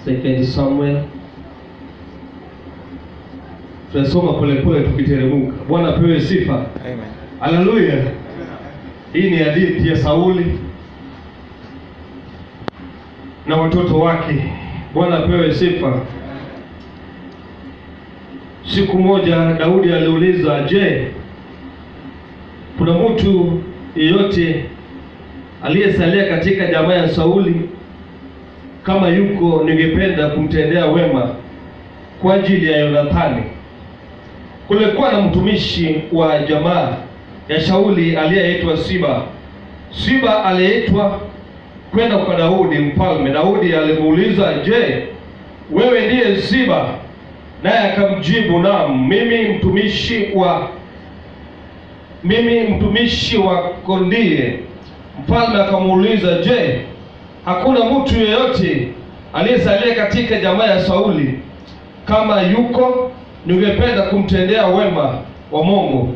2 Samuel. Tunasoma polepole tukiteremka. Bwana apewe sifa. Amen. Haleluya. Hii ni hadithi ya Sauli na watoto wake. Bwana apewe sifa. Siku moja Daudi aliuliza, je, kuna mtu yeyote aliyesalia katika jamaa ya Sauli? Kama yuko, ningependa kumtendea wema kwa ajili ya Yonathani. Kulikuwa na mtumishi wa jamaa ya Sauli aliyeitwa Siba. Siba aliitwa kwenda kwa Daudi mfalme. Daudi alimuuliza, je, wewe ndiye Siba? Naye akamjibu, naam, mimi mtumishi wako ndiye. Mfalme akamuuliza, je, hakuna mtu yeyote aliyesalia katika jamaa ya Sauli? Kama yuko, ningependa kumtendea wema wa Mungu.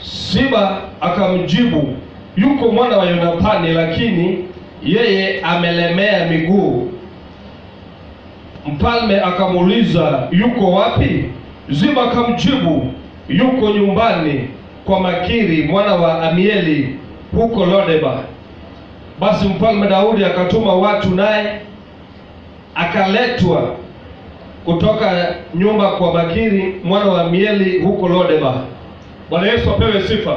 Siba akamjibu, yuko mwana wa Yonathani, lakini yeye amelemea miguu. Mfalme akamuuliza, yuko wapi? Siba akamjibu, yuko nyumbani kwa Makiri mwana wa Amieli huko Lodeba. Basi mfalme Daudi akatuma watu, naye akaletwa kutoka nyumba kwa Makiri mwana wa Amieli huko Lodeba. Bwana Yesu apewe sifa.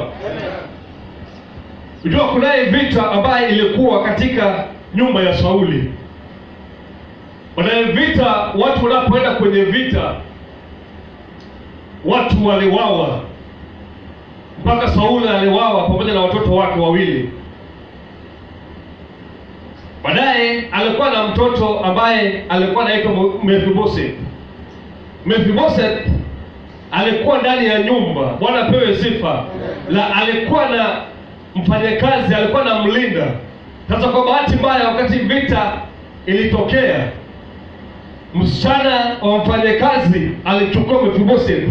Unajua kunaye vita ambayo ilikuwa katika nyumba ya Sauli. Kunaye vita, watu wanapoenda kwenye vita, watu waliwawa. Mpaka Sauli aliwawa pamoja na watoto wake wawili. Baadaye alikuwa na mtoto ambaye alikuwa anaitwa Mephibosheth. Mephibosheth alikuwa ndani ya nyumba. Bwana pewe sifa. La, alikuwa na mfanyakazi, alikuwa na mlinda. Sasa kwa bahati mbaya, wakati vita ilitokea, msichana wa mfanyakazi alichukua Mephibosheth.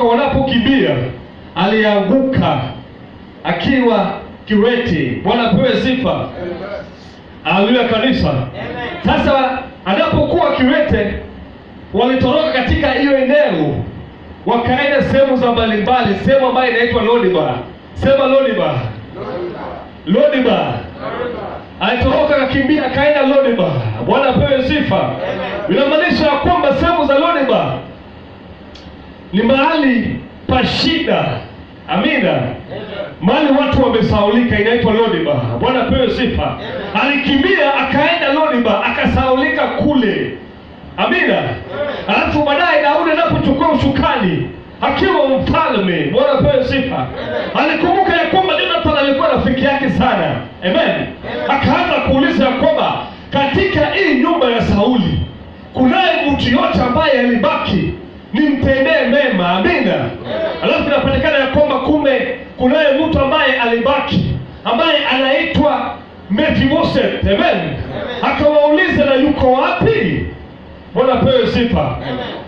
Wanapokimbia, alianguka akiwa kiwete. Bwana pewe sifa. Haleluya kanisa. Sasa anapokuwa kiwete, walitoroka katika hiyo eneo, wakaenda sehemu za mbalimbali, sehemu ambayo inaitwa Lodiba. Sema Lodiba. Lodiba. Alitoroka akakimbia akaenda Lodiba. Bwana pewe sifa. Inamaanisha ya kwamba sehemu za Lodiba ni mahali pa shida. Amina. Mahali watu wamesaulika, inaitwa Lodiba. Bwana pewe sifa. Alikimbia akaenda Lodiba, akasaulika kule. Amina. Alafu baadaye Daudi anapochukua ushukani akiwa mfalme, Bwana pewe sifa, alikumbuka ya kwamba Jonathan alikuwa rafiki yake sana. Amen. Akaanza kuuliza ya kwamba katika hii nyumba ya Sauli kunaye mtu yote ambaye alibaki, nimtendee mema. Amina. Alafu inapatikana ya kwamba kumbe kunaye mtu ambaye alibaki ambaye anaitwa Mephibosheth. Amen. Akawauliza, na yuko wapi? Bwana pewe sifa.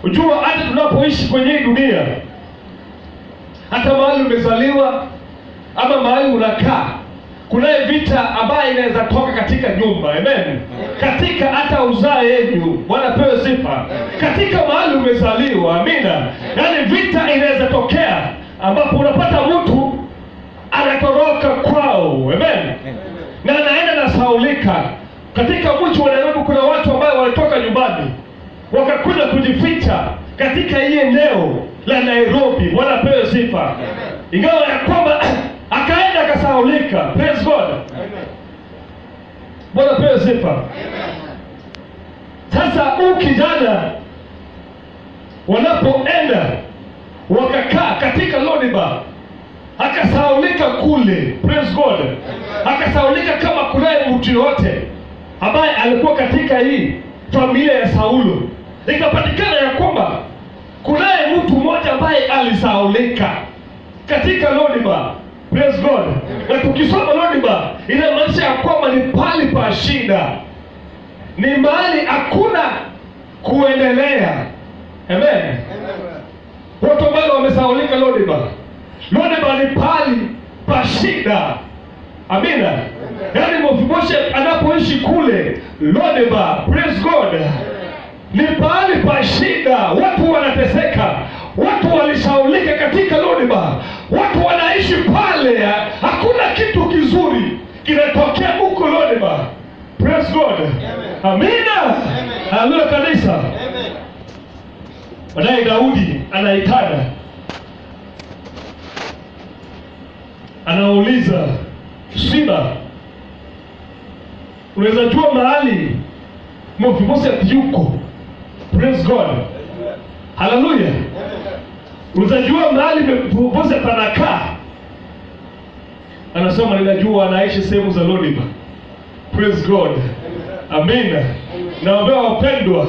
Unajua hata tunapoishi kwenye hii dunia, hata mahali umezaliwa ama mahali unakaa, kunaye vita ambayo inaweza toka katika nyumba. Amen. Katika hata uzaa yenu. Bwana pewe sifa. Katika mahali umezaliwa. Amina. Yaani vita inaweza tokea ambapo unapata mtu anatoroka kwao. Amen. Na anaenda na saulika. Katika mji wa Nairobi kuna watu ambao walitoka nyumbani wakakuja kujificha katika hii eneo la Nairobi. Bwana pewe sifa. Ingawa ya kwamba akaenda akasaulika. Praise God. Bwana pewe sifa. Sasa huyu kijana wanapoenda wakakaa katika Lodiba, akasaulika kule. Praise God. Akasaulika kama kunaye mtu yote ambaye alikuwa katika hii familia ya Saulo. Ikapatikana ya kwamba kunaye mtu mmoja ambaye alisaulika katika Lodiba. Praise God. Na tukisoma Lodiba, inamaanisha ya kwamba ni pali pa shida, ni mahali hakuna kuendelea. Amen. Watu ambao wamesaulika Lodiba. Lodiba ni pali pa shida. Amina. Yaani Mephibosheth anapo wanapoishi kule Lo-Debar, praise God, ni pahali pa shida, watu wanateseka, watu walishaulika katika Lo-Debar, watu wanaishi pale, hakuna kitu kizuri kinatokea huko Lo-Debar. Praise God. Amina. Haleluya kanisa. Baadaye Daudi anaitana, anauliza Siba, unaweza jua mahali Mephibosheth yuko? Praise God. Haleluya. Unaweza jua mahali Mephibosheth anakaa? Anasema ninajua, anaishi sehemu za Lo-Debar. Praise God. Amina. Naomba wapendwa,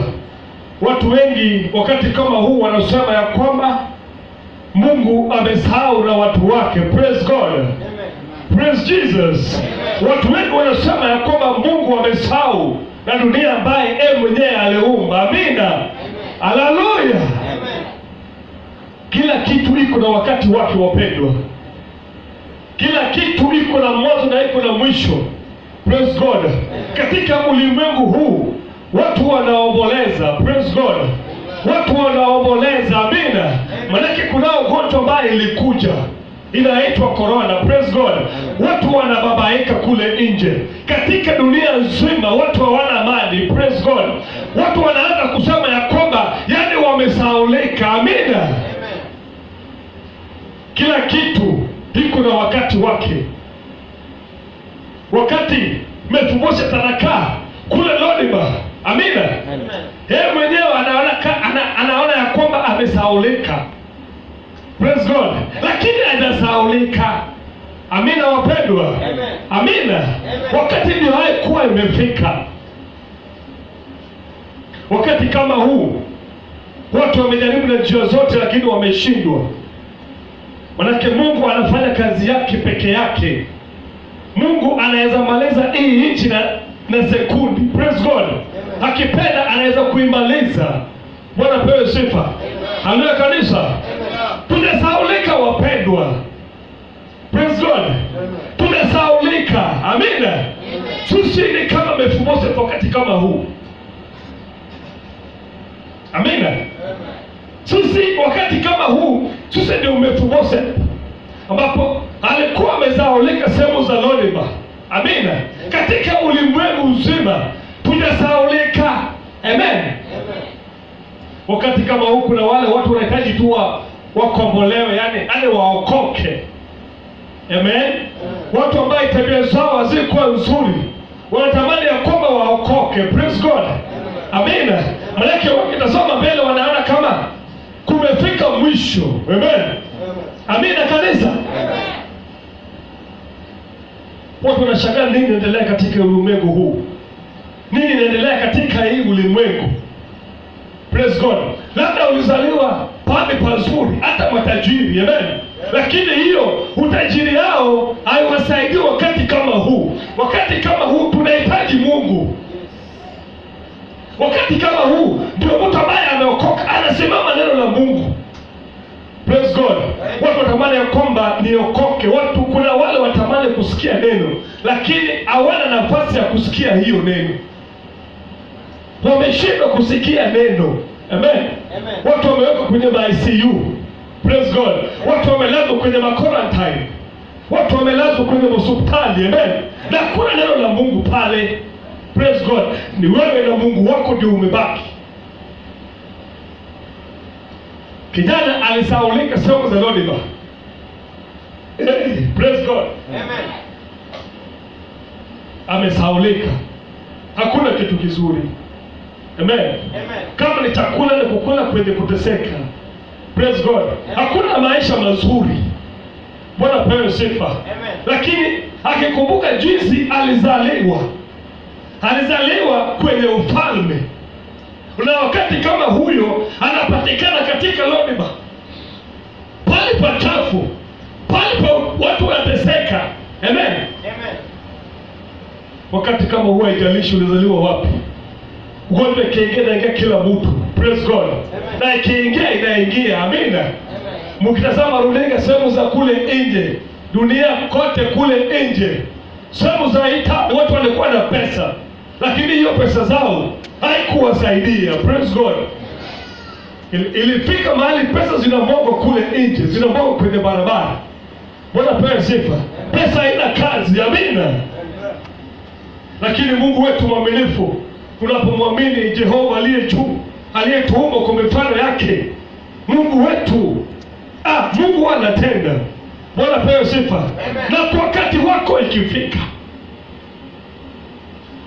watu wengi wakati kama huu wanasema ya kwamba Mungu amesahau na watu wake. Praise God. Praise Jesus. Watu wengi wanasema ya kwamba Mungu amesahau na dunia ambaye yeye mwenyewe aliumba. Amina. Haleluya. Kila kitu iko na wakati wake wapendwa. Kila kitu iko na mwanzo na iko na mwisho. Praise God. Katika ulimwengu huu watu wanaomboleza. Praise God. Watu wanaomboleza. Amina. Maana kuna ugonjwa ambao ilikuja inaitwa corona. Praise God. Watu wanababaika kule nje. Katika dunia nzima watu hawana amani. Praise God. Watu wanaanza kusema ya kwamba yani wamesaulika. Amina. Kila kitu iko na wakati wake. Wakati Mephibosheth anakaa kule Lo-Debar, amina, yeye mwenyewe anaona ya kwamba amesaulika. Praise God. Lakini hajasaulika. Amina wapendwa. Amina. Wakati ndio haikuwa imefika. Wakati kama huu watu wamejaribu na njia zote lakini wameshindwa. Manake Mungu anafanya kazi yake peke yake. Mungu anaweza maliza hii nchi na sekundi. Praise God. Akipenda anaweza kuimaliza. Bwana pewe sifa. Haleluya kanisa. Tumesaulika wapendwa. Praise God. Tumesaulika. Amina. Sisi ni kama Mephibosheth wakati kama huu. Amina. Sisi wakati kama huu, sisi ndio Mephibosheth ambapo alikuwa amesaulika sehemu za Lo-Debar. Amina. Katika ulimwengu mzima tumesaulika. Amen. Wakati kama huu kuna wale watu wanahitaji tu wakombolewe, yani waokoke. Amen. Watu ambao tabia zao hazikuwa nzuri wanatamani ya kwamba waokoke. Praise God. Amina. Maana wakitazama mbele wanaona kama kumefika mwisho. Amen. Amina kanisa. Watu wanashangaa nini inaendelea katika ulimwengu huu? Nini inaendelea katika hii ulimwengu? Praise God. Labda ulizaliwa pale pazuri, hata matajiri. Amen. Lakini hiyo utajiri yao haiwasaidii wakati kama huu. Wakati kama huu tunahitaji Mungu. Wakati kama huu ndio mtu ambaye ameokoka anasimama neno la Mungu. Praise God. Watu watamani ya kwamba niokoke. Kuna wale watamani kusikia neno lakini hawana nafasi ya kusikia hiyo neno. Wameshindwa kusikia neno. Amen. Watu wamewekwa kwenye ICU. Praise God. Watu wamelazwa kwenye quarantine. Watu wamelazwa kwenye hospitali. Amen. Na kuna neno la Mungu pale. Praise God. Ni wewe na Mungu wako ndio umebaki. Kijana alisaulika sehemu za Lo-Debar. Praise God. Amen. Amesaulika. Hakuna kitu kizuri. Amen. Amen. Kama ni chakula ni kukula kwenye kuteseka. Praise God. Hakuna maisha mazuri. Bwana pewe sifa. Amen. Lakini akikumbuka jinsi alizaliwa. Alizaliwa kwenye ufalme. Na wakati kama huyo anapatikana katika Lo-Debar, pale pachafu, pale pa watu wanateseka. Amen. Amen. Wakati kama huo haijalishi ulizaliwa wapi. Ugonjwa ikiingia inaingia kila mtu. Praise God. Amen. Na ikiingia inaingia. Amina. Amen. Mkitazama runinga sehemu za kule nje, dunia kote kule nje, sehemu za Italy watu walikuwa na pesa, lakini hiyo pesa zao haikuwasaidia. Praise God. Ilifika mahali pesa zinamwagwa kule nje, zinamwagwa kwenye barabara. Bwana pewe sifa. Pesa haina kazi. Amina. Lakini Mungu wetu mwaminifu, tunapomwamini Jehova aliye juu, aliyetuumba kwa mifano yake, Mungu wetu Mungu anatenda. Bwana pewe sifa. Na kwa wakati wako ikifika,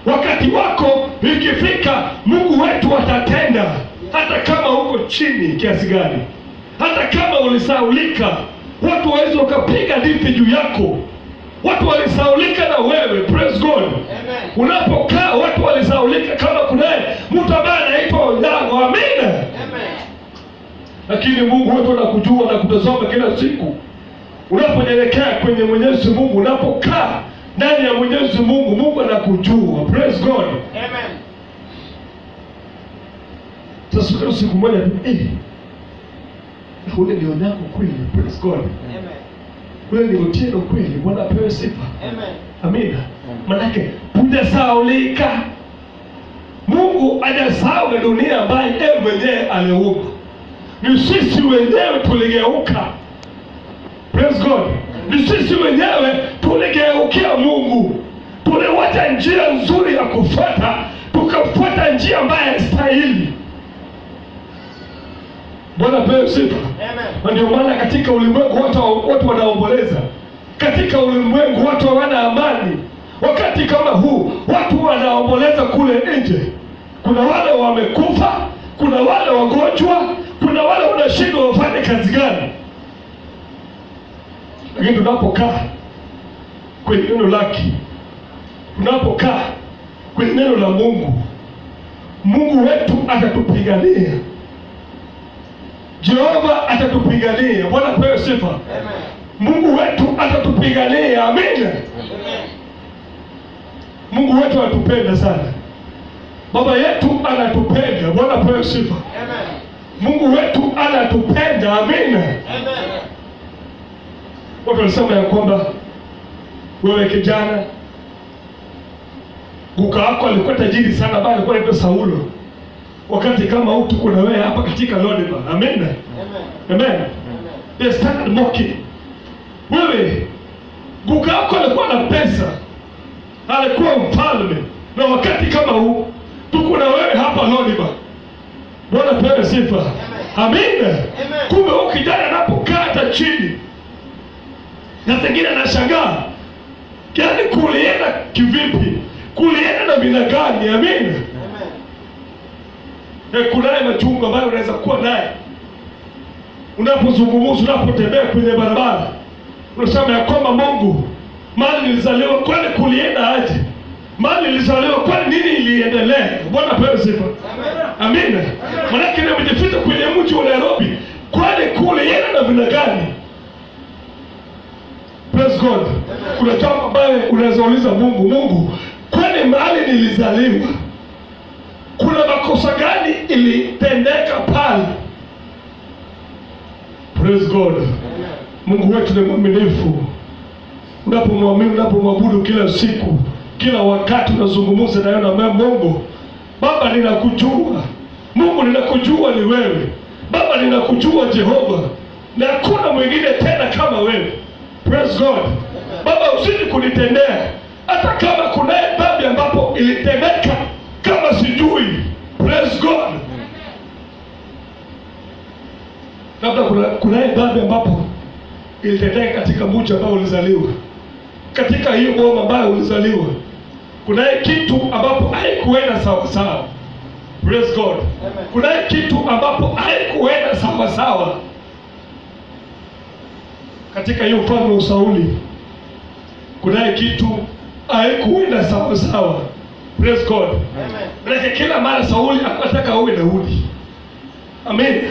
wakati wako ikifika, Mungu wetu atatenda. Hata kama uko chini kiasi gani, hata kama ulisaulika, watu waweze wakapiga dipi juu yako. Watu walisaulika na wewe. Praise God. Amen. Unapokaa watu walisaulika, kama kunaye mtu ambaye anaitwa Onyango. Amina. Amen. Lakini Mungu wetu anakujua na kutazama kila siku. Unaponyenyekea kwenye Mwenyezi Mungu, unapokaa ndani ya Mwenyezi Mungu, Mungu anakujua. Praise God. Amen. Sasa siku moja na ule ni Onyango kweli. Praise God. Amen. Ule ni Otieno kweli. Bwana apewe sifa. Amen. Amina. Manake hujasaulika. Mungu hajasahau na dunia ambayo yeye mwenyewe aliumba. Ni sisi wenyewe tuligeuka. Praise God. Ni sisi wenyewe tuligeukia Mungu. Tuliwacha njia nzuri ya kufuata, tukafuata njia ambayo haistahili. Bwana pewe sifa. Amen. Ndio maana katika ulimwengu watu wanaomboleza. Katika ulimwengu watu hawana amani. Wakati kama huu watu wanaomboleza kule nje. Kuna wale wamekufa, kuna wale wagonjwa, kuna wale wanashindwa wafanye kazi gani. Lakini tunapokaa kwenye neno lake, tunapokaa kwenye neno la Mungu, Mungu wetu atatupigania. Jehova atatupigania. Bwana pewe sifa. Amen. Mungu wetu atatupigania. Amina. Amen. Mungu wetu anatupenda sana. Baba yetu anatupenda. Bwana pewe sifa. Amen. Mungu wetu anatupenda. Amina. Amen. Watu walisema ya kwamba wewe kijana, guka wako alikuwa tajiri sana, bali alikuwa anaitwa Saulo. Wakati kama huu tuko na wewe hapa katika Lodiba. Amen. Amen. Amen. They started mocking. Wewe guka wako alikuwa na pesa, alikuwa mfalme, na wakati kama huu tuko na wewe hapa Lodiba. Bwana pewe sifa. Amen. Kumbe huyu kijana anapokaa hata chini, na zingine anashangaa, yaani kulienda kivipi? Kulienda na bila gani? Amen. Kunaye machungu ambayo unaweza kuwa naye unapozungumza, unapotembea kwenye barabara, unasema ya kwamba Mungu, mali nilizaliwa kwani kulienda aje? Mali nilizaliwa kwani nini iliendelea? Bwana pewe sifa. Amina. Maana nimejificha kwenye mji wa Nairobi, kwani kulienda na bila gani? Praise God. Kuna jambo ambayo unaweza uliza Mungu, Mungu, kwani mali nilizaliwa, kuna makosa gani ilitendeka pale? Praise God. Mungu wetu ni mwaminifu. Unapomwamini, unapomwabudu kila siku, kila wakati unazungumza na yeye na Mungu, Baba ninakujua. Mungu ninakujua ni wewe. Baba ninakujua Jehova. Na hakuna mwingine tena kama wewe. Praise God. Baba usije kunitendea hata kama kuna dhambi ambapo ilitendeka kama sijui. Praise God. Labda kuna dhambi ambapo ilitendeka katika mji ambao ulizaliwa, katika hiyo boma ambayo ulizaliwa, kuna kitu ambapo haikuenda sawa sawa. Praise God. Kuna kitu ambapo haikuenda sawa sawa katika hiyo ufalme wa Sauli. Kuna kitu haikuenda sawa sawa. Praise God. Amen. Kila mara Sauli akataka awe Daudi. Amen.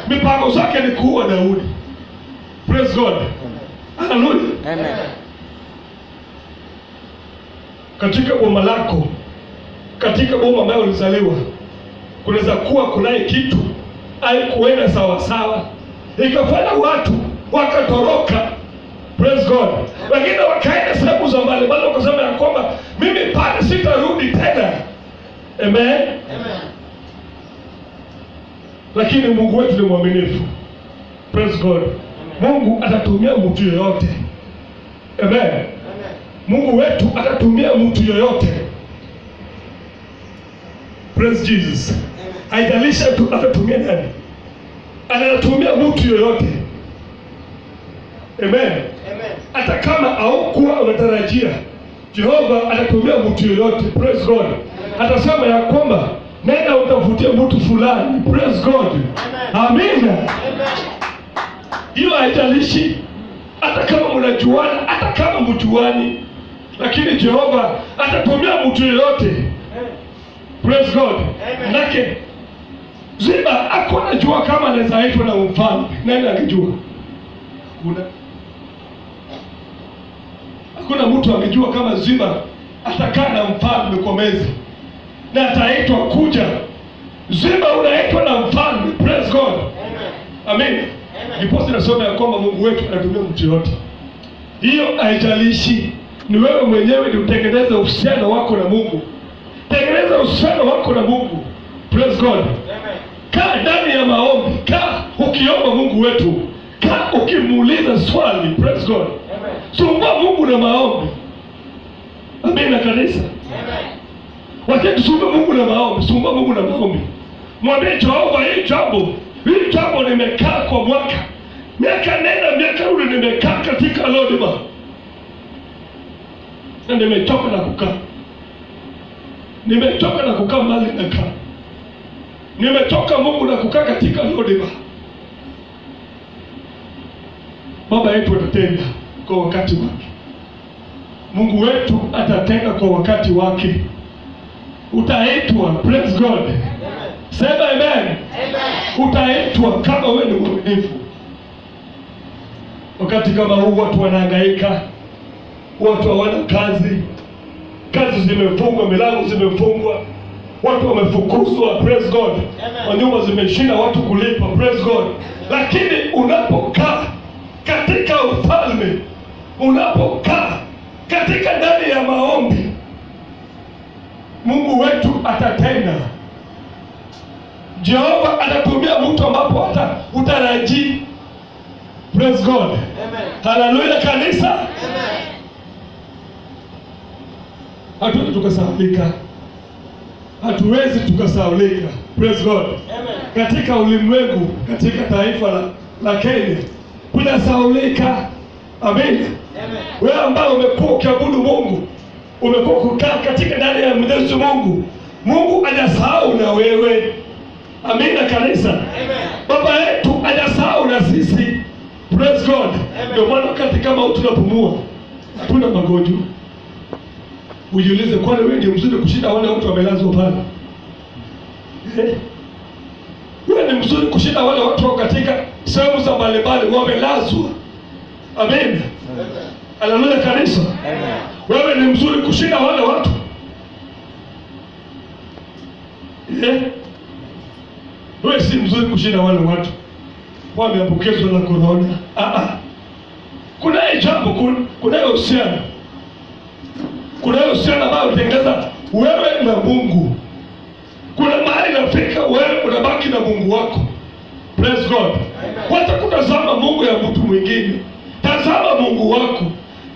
Mipango zake ni kuua Daudi. Praise God. Hallelujah. Amen. Katika boma lako, katika boma ambayo ulizaliwa, kunaweza kuwa kuna kitu haikuenda sawa sawa, ikafanya watu wakatoroka Praise God. Wengine wakaenda sehemu za mbali mbali wakasema ya kwamba mimi pale sitarudi tena. Amen. Amen. Lakini Mungu wetu ni mwaminifu. Praise God. Amen. Mungu atatumia mtu yoyote. Amen. Amen. Mungu wetu atatumia mtu yoyote. Praise Jesus. Haijalishi tu atatumia nani. Anatumia mtu yoyote. Amen. Amen. Hata kama haukuwa unatarajia, Jehova atatumia mtu yoyote. Praise God. Atasema ya kwamba nenda utafutie mtu fulani. Praise God. Amina. Hiyo haijalishi hata kama mnajuana, hata kama mjuani, lakini Jehova atatumia mtu yoyote. Praise God. Nake Ziba hakuwa anajua kama anaweza itwa na mfalme. Nani angejua? Hakuna mtu angejua kama Ziba atakaa na mfalme kwa meza na ataitwa kuja. Ziba unaitwa na mfalme. Praise God. Amen. Ndipo tunasoma ya kwamba Mungu wetu anatumia mtu yote. Hiyo haijalishi ni wewe mwenyewe ni utengeneze uhusiano wako na Mungu. Tengeneza uhusiano wako na Mungu. Praise God. Amen. Kaa ndani ya maombi. Kaa ukiomba Mungu wetu. Kaa ukimuuliza swali. Praise God. Amen. Sumbua Mungu na maombi. Amina kanisa. Amen. Wakati sumbua Mungu na maombi. Sumbua Mungu na maombi. Mwambie Jehova, hii jambo nimekaa kwa mwaka. Miaka nenda miaka rudi nimekaa katika Lodima. Na nimechoka na kukaa. Nimechoka na kukaa mahali nakaa. Nimechoka Mungu na kukaa katika Lodima. Baba yetu atatenda kwa wakati wake. Mungu wetu atatenda kwa wakati wake. Utaitwa. Praise God. Amen. Sema amen. Amen. Utaitwa kama wewe ni mwaminifu. Wakati kama huu watu wanahangaika, watu hawana kazi, kazi zimefungwa, milango zimefungwa, watu wamefukuzwa. Praise God. Manyumba zimeshinda watu kulipa. Praise God. Lakini unapokaa katika ufalme, unapokaa katika ndani ya maombi, Mungu wetu atatenda. Jehova atatumia mtu ambapo utarajii. Praise God. Amen. Hallelujah kanisa. Amen. Hatuwezi tukasahaulika. Hatuwezi tukasahaulika. Praise God. Amen. Katika ulimwengu, katika taifa la Kenya kunasahaulika. Amen. Amen. Wewe ambaye umekuwa ukiabudu Mungu, umekuwa kukaa katika ndani ya Mwenyezi Mungu, Mungu hajasahau na wewe. Amina kanisa. Amen. Baba yetu hajasahau na sisi. Praise God. Ndio maana wakati kama tunapumua, hatuna magonjwa. Ujiulize, kwani wewe ndio mzuri kushinda wale watu wamelazwa pale? Wewe ni mzuri kushinda wale watu katika sehemu za mbalimbali wamelazwa. Amen. Haleluya kanisa. Amen. Wewe ni mzuri kushinda wale watu. Wewe si mzuri kushinda wale watu wameambukizwa na corona. Kuna jambo, kuna uhusiano. Kuna uhusiano ambao unatengeneza wewe na Mungu. Kuna mahali nafika wewe unabaki na Mungu wako. Praise God. Wacha kutazama Mungu ya mtu mwingine. Tazama Mungu wako.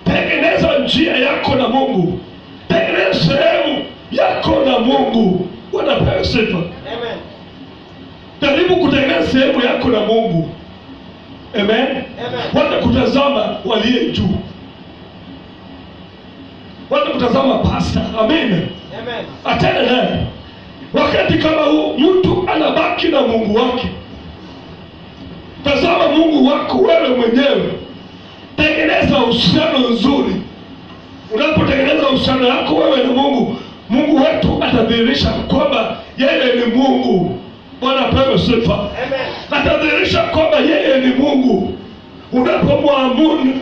Tengeneza njia yako na Mungu. Tengeneza sehemu yako na Mungu. Wanapewa sifa. Amen. Jaribu kutengeneza sehemu yako na Mungu. Amen. Amen. Wacha kutazama waliye juu. Wacha kutazama pastor. Amen. Amen. Atenda naye. Wakati kama huu mtu anabaki na Mungu wake. Tazama Mungu wako wewe mwenyewe. Tengeneza uhusiano nzuri. Unapotengeneza uhusiano wako wewe na Mungu, Mungu wetu atadhihirisha kwamba yeye ni Mungu. Bwana apewe sifa. Amen. Atadhihirisha kwamba yeye ni Mungu. Unapomwamini,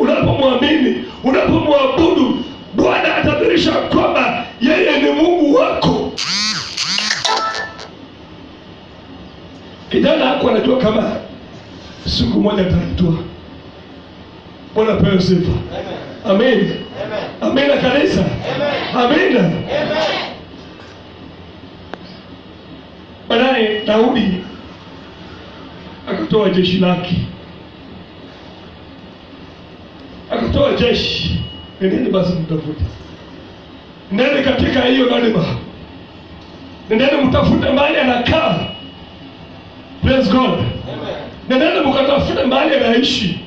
unapomwabudu, Bwana atadhihirisha kwamba yeye ni Mungu wako. Kijana hapo anajua kama siku moja ataitwa. Bwana pewe sifa. Amen. Amina kanisa. Amina. Baadaye Daudi akatoa jeshi lake, akatoa jeshi. Nendeni basi mtafute, nendeni katika hiyo Gadiba, nendeni mtafute mahali anakaa. Praise God. Nendeni mkatafute mahali anaishi.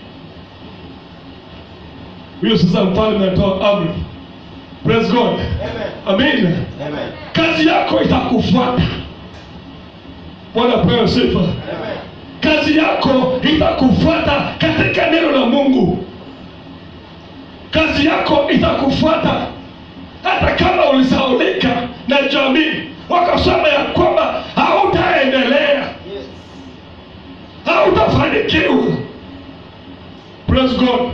Huyo sasa mfalme anatoa amri. Praise God. Amen. Kazi yako itakufuata. Bwana pewe sifa. Kazi yako itakufuata katika neno la Mungu. Kazi yako itakufuata hata kama ulisaulika na jamii wakasema ya kwamba hautaendelea, hautafanikiwa. Praise God.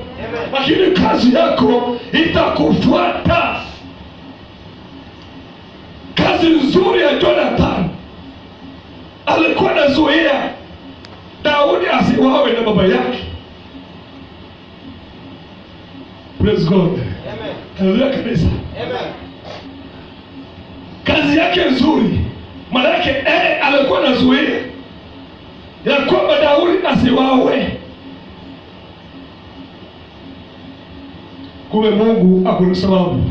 Lakini kazi yako itakufuata. Kazi nzuri ya Jonathan, alikuwa anazuia Daudi asiwawe na baba yake. Praise God. Haleluya kanisa. Kazi yake nzuri, maana yake alikuwa anazuia ya kwamba Daudi asiwawe. Kumbe Mungu hakuna sababu.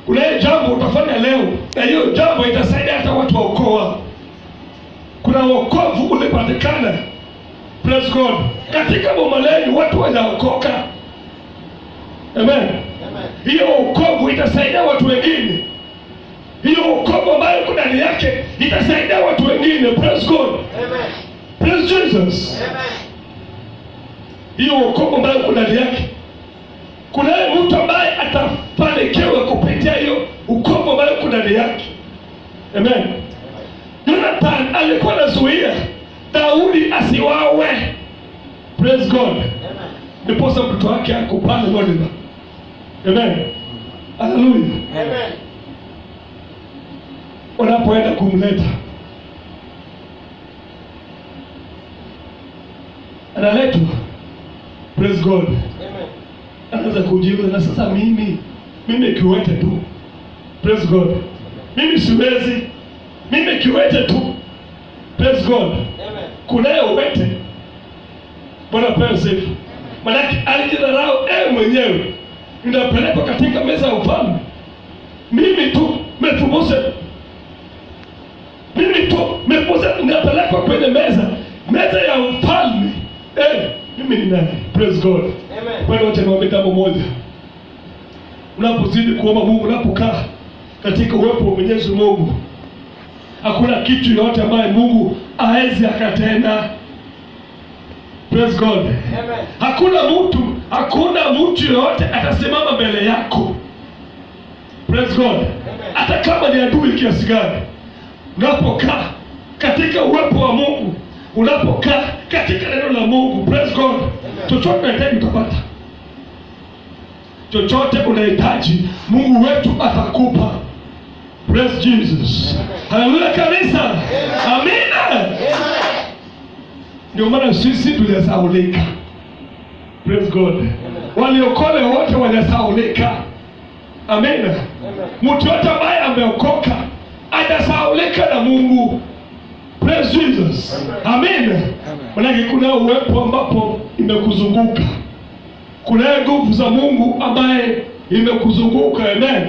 Kuna jambo utafanya leo na hiyo jambo itasaidia hata watu wa ukoo wao. Kuna wokovu ulipatikana. Praise God. Katika boma lenu watu wanaokoka. Amen. Hiyo wokovu itasaidia watu wengine. Hiyo wokovu ambayo kuna ndani yake itasaidia watu wengine. Praise God. Amen. Praise Jesus. Amen. Hiyo wokovu ambayo kuna ndani yake, kuna mtu ambaye atafanikiwa kupitia hiyo wokovu ambayo kuna ndani yake. Amen. Jonathan alikuwa anazuia Daudi asiwawe. Praise God. Ndiposa mtoto wake akupanda Gadiba. Amen. Hallelujah. Amen. Wanapoenda kumleta, analetwa. Praise God. Amen. Anaanza kujiuliza, na sasa mimi kiwete tu. Praise God. Mimi siwezi. Mimi kiwete tu. Praise God. Amen. Kunaye uwete. Bwana pewe sifa. Manake alijidharau mwenyewe. Ninapelekwa katika meza ya ufalme. Mimi tu Mephibosheth. Mimi tu Mephibosheth ninapelekwa kwenye meza ya ufalme. Mimi ni nani? Praise God. Amen. Bwana wote niwaambie jambo moja. Unapozidi kuomba Mungu, unapokaa katika uwepo wa Mwenyezi Mungu, hakuna kitu yote ambaye Mungu hawezi akatenda. Praise God. Amen. Hakuna mtu yote atasimama mbele yako. Praise God. Amen. Hata kama ni adui kiasi gani, unapokaa katika uwepo wa Mungu, unapokaa katika neno la Mungu, praise God, chochote unahitaji utapata. Chochote unahitaji Mungu wetu atakupa. Praise Jesus. Haleluya kanisa. Amina. Ndio maana sisi tulisahaulika. Praise God. Waliokole wote walisahaulika. Amina. Mtu yote ambaye ameokoka atasahaulika na Mungu. Praise Jesus. Amen. Maana kuna uwepo ambapo imekuzunguka. Kuna nguvu za Mungu ambaye imekuzunguka. Amen.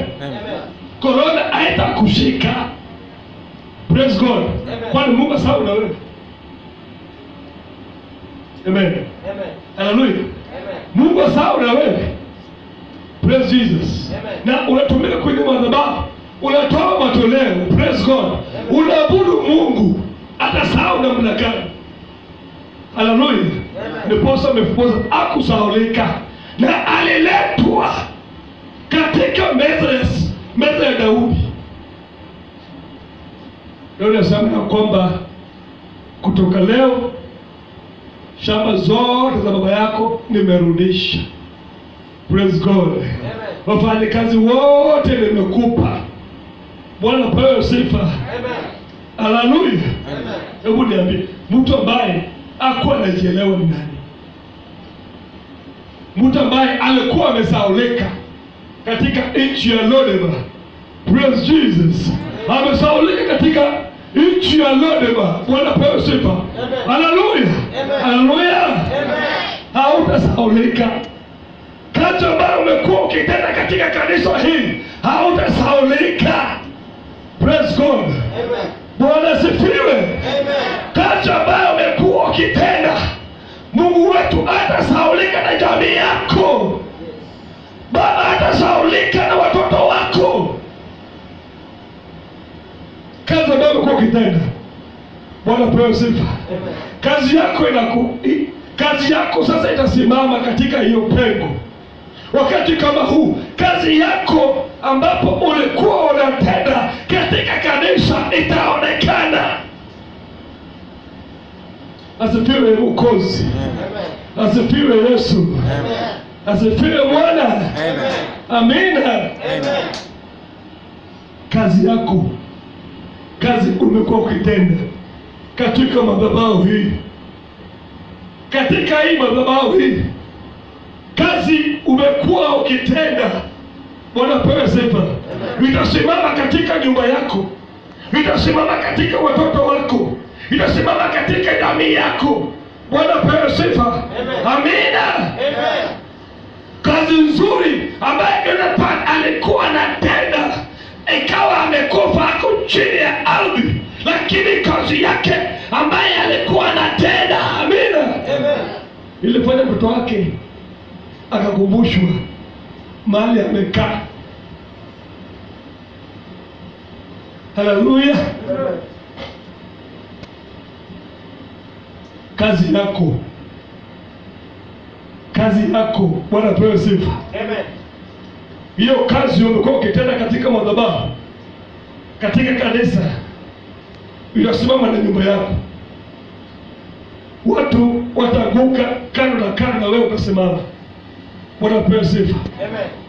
Corona haitakushika. Praise God. Kwani Mungu asahau na wewe. Amen. Hallelujah. Mungu asahau na wewe. Praise Jesus. Na unatumika kwenye madhabahu, unatoa matoleo. Praise God. Unaabudu Mungu, atasahau namna gani? Hallelujah. Ndiposa Mephibosheth akusahaulika na aliletwa katika meza ya Daudi. Leo nasema kwamba kutoka leo shamba zote za baba yako nimerudisha. Praise God. Wafanyakazi wote nimekupa. Bwana pewe sifa. Amen. Hallelujah. Amen. Hebu niambie, mtu ambaye hakuwa anajielewa ni nani? mtu ambaye alikuwa amesaulika katika nchi ya Lodeba. Praise Jesus. Amesaulika katika nchi ya Lodeba. Bwana pewe sifa. Haleluya. Haleluya. Hautasaulika. Kazi ambayo umekuwa ukitenda katika kanisa hili, hautasaulika. Praise God. Bwana sifiwe. Kazi ambayo umekuwa ukitenda, Mungu wetu hatasaulika na jamii yako. Baba hatasaulika na watoto wako. Kazi ambayo umekuwa ukitenda, Bwana pewe sifa. Kazi yako sasa itasimama katika hiyo pengo. Wakati kama huu, kazi yako ambapo ulikuwa unatenda katika kanisa itaonekana. Asifiwe Mwokozi. Asifiwe Yesu. Asifiwe Bwana. Amina. Kazi yako, kazi umekuwa ukitenda katika madhabahu hii, katika hii madhabahu hii, kazi umekuwa ukitenda, Bwana pewe sifa. Itasimama katika nyumba yako, itasimama katika watoto wako, itasimama katika jamii yako. Bwana pewe sifa. Amina. Kazi nzuri ambayo Jonathan alikuwa anatenda, ikawa amekufa hapo chini ya ardhi, lakini kazi yake ambaye alikuwa anatenda, amina, ilifanya mtoto wake akakumbushwa mahali amekaa. Haleluya. Kazi yako, Bwana pewe sifa. Hiyo kazi umekuwa ukitenda katika madhabahu, katika kanisa, itasimama na nyumba yako. Watu wataguka kando na kando, na wewe utasimama. Bwana pewe sifa.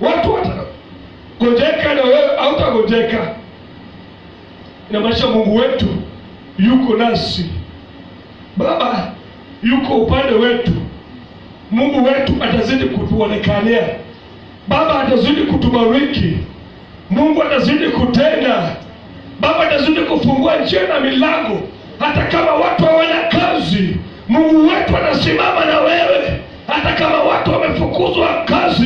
Watu watagojeka na wewe hautagojeka. Inamaanisha Mungu wetu yuko nasi. Baba yuko upande wetu. Mungu wetu atazidi kutuonekania. Baba atazidi kutubariki. Mungu atazidi kutenda. Baba atazidi kufungua njia na milango. Hata kama watu hawana kazi, Mungu wetu anasimama na wewe. Hata kama watu wamefukuzwa kazi,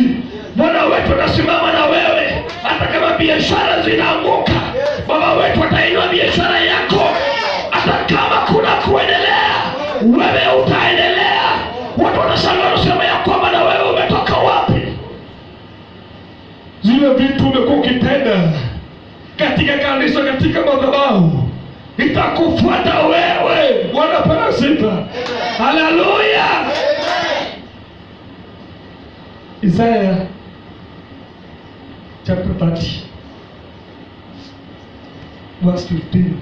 Bwana wetu anasimama na wewe. Hata kama biashara zinaanguka, Baba wetu atainua biashara yako. Hata kama kuna kuendelea, wewe utaendelea. Watu wanashangaa wanasema ya kwamba na wewe umetoka wapi? Zile vitu umekuwa ukitenda katika kanisa, katika madhabahu, itakufuata wewe. Bwana pewe sifa. Haleluya. Isaiah chapter 30 verse 15.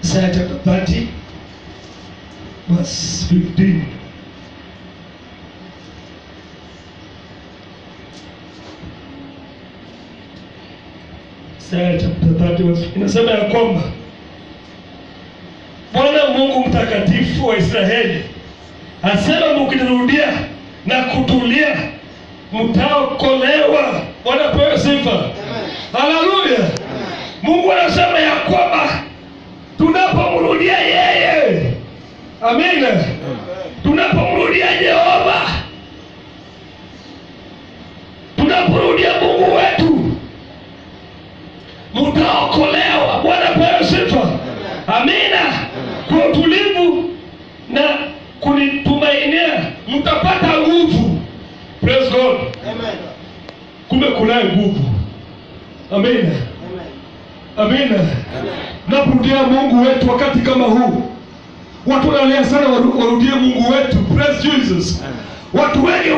Isaiah chapter 30 verse 15. Isaiah chapter 30 verse 15 inasema ya kwamba Bwana Mungu mtakatifu wa Israeli asema, mkinirudia na kutulia mtaokolewa. Bwana pewe sifa. Haleluya. Mungu anasema ya kwamba tunapomrudia yeye, amina, tunapomrudia Jehova, tunapomrudia Mungu wetu, mtaokolewa. Bwana pewe sifa. Amina. Kwa utulivu na kunitumainia mtapata nguvu. Praise God. Amen. Kumbe kuna nguvu. Amina. Amina. Narudia Mungu wetu wakati kama huu. Watu wanalia sana warudie Mungu wetu. Praise Jesus. Watu wengi